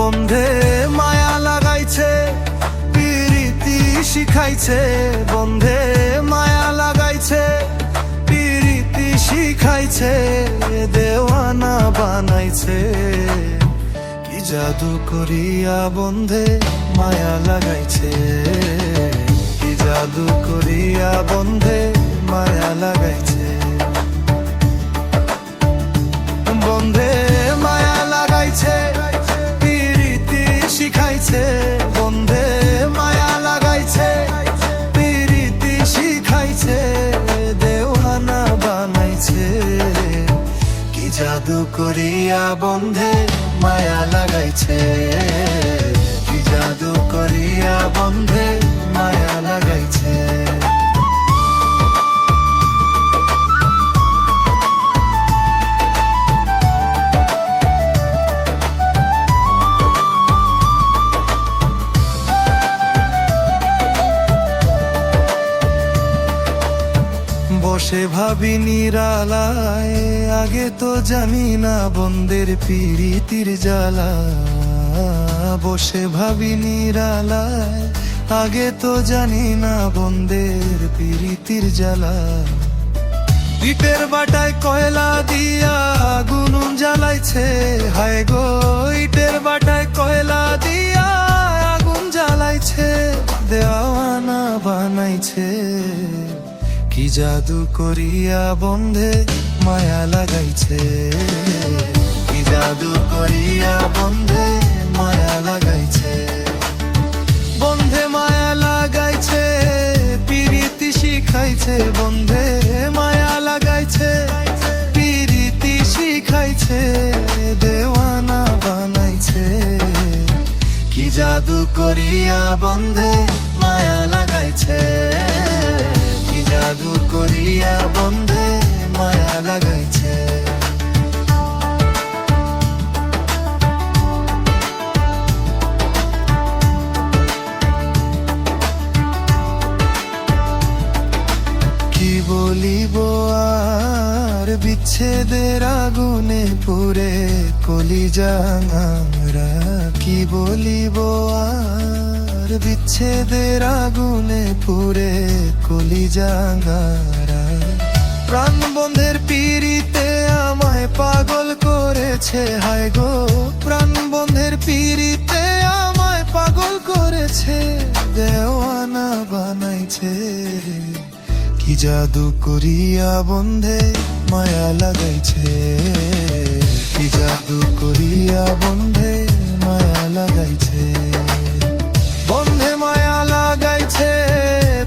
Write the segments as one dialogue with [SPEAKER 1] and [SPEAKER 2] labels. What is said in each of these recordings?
[SPEAKER 1] বন্ধে মায়া লাগাইছে পিরিতি শিখাইছে, বন্ধে মায়া লাগাইছে পিরিতি শিখাইছে, দেওয়ানা বানাইছে। কি জাদু করিয়া বন্ধে মায়া লাগাইছে, কি জাদু করিয়া বন্ধে মায়া লাগাইছে। বন্ধে মায়া লাগাইছে পিরিতি শিখাইছে, বন্ধে মায়া লাগাইছে পিরিতি শিখাইছে, দেওয়ানা বানাইছে। কি জাদু করিয়া বন্ধে মায়া লাগাইছে, কি জাদু করিয়া বন্ধে মায়া লাগাইছে। বসে ভাবি নিরালায়, আগে তো জানি না বন্ধের পিরিতির জ্বালা। বসে ভাবি নিরালায়, আগে তো জানি না বন্ধের পিরিতির জ্বালা। ইটের বাটায় কয়লা দিয়া আগুন জ্বালাইছে, হায় গো ইটের বাটায় কয়লা দিয়া আগুন জ্বালাইছে, দেওয়ানা বানাইছে। কি জাদু করিয়া বন্ধে মায়া লাগাইছে, কি জাদু করিয়া বন্ধে মায়া লাগাইছে। বন্ধে মায়া লাগাইছে পিরিতি শিখাইছে, বন্ধে মায়া লাগাইছে পিরিতি শিখাইছে, দেওয়ানা বানাইছে। কি জাদু করিয়া বন্ধে মায়া লাগাইছে, জাদু করিয়া বন্ধে মায়া লাগাইছে। কি বলিব আর বিচ্ছেদের আগুনে পুড়ে কলিজা আমরা, কি বলিব আর বিচ্ছেদের আগুনে পুড়ে কলিজা আমরা। প্রাণ বন্ধের পিরিতে আমায় পাগল করেছে, হায় গো প্রাণ বন্ধের পিরিতে আমায় পাগল করেছে, দেওয়ানা বানাইছে। কি জাদু করিয়া বন্ধে মায়া লাগাইছে, কি জাদু করিয়া বন্ধে মায়া লাগাইছে। বন্ধে মায়া লাগাইছে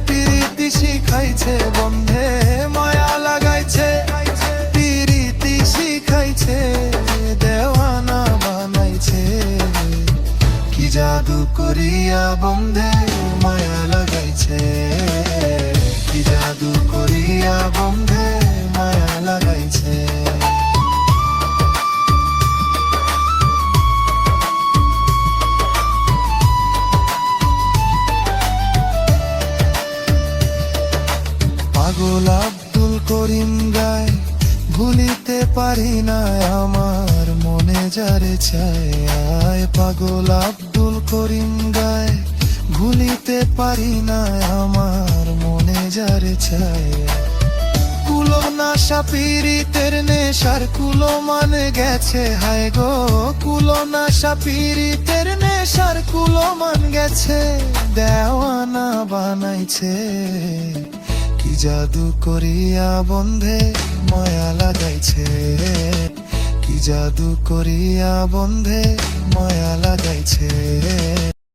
[SPEAKER 1] পিরিতি শিখাইছে, বন্ধে মায়া লাগাইছে পিরিতি শিখাইছে, দেওয়ানা বানাইছে। কি জাদু করিয়া বন্ধে মায়া লাগাইছে, কি জাদু করিয়া বন্ধে মায়া লাগাইছে। পাগল আব্দুল করিম গায়, ভুলিতে পারি না আমার মনে যারে চায়। পাগল আব্দুল করিম গায়, ভুলিতে পারি না আমার মনে যারে চায়। কুলো নাশা পিরিতের নেশার কুলো মানে গেছে, হায় গো কুলো নাশা পিরিতের নেশার কুলো মান গেছে, দেওয়ানা বানাইছে। কি জাদু করিয়া বন্ধে মায়া লাগাইছে, কি জাদু করিয়া বন্ধে মায়া লাগাইছে।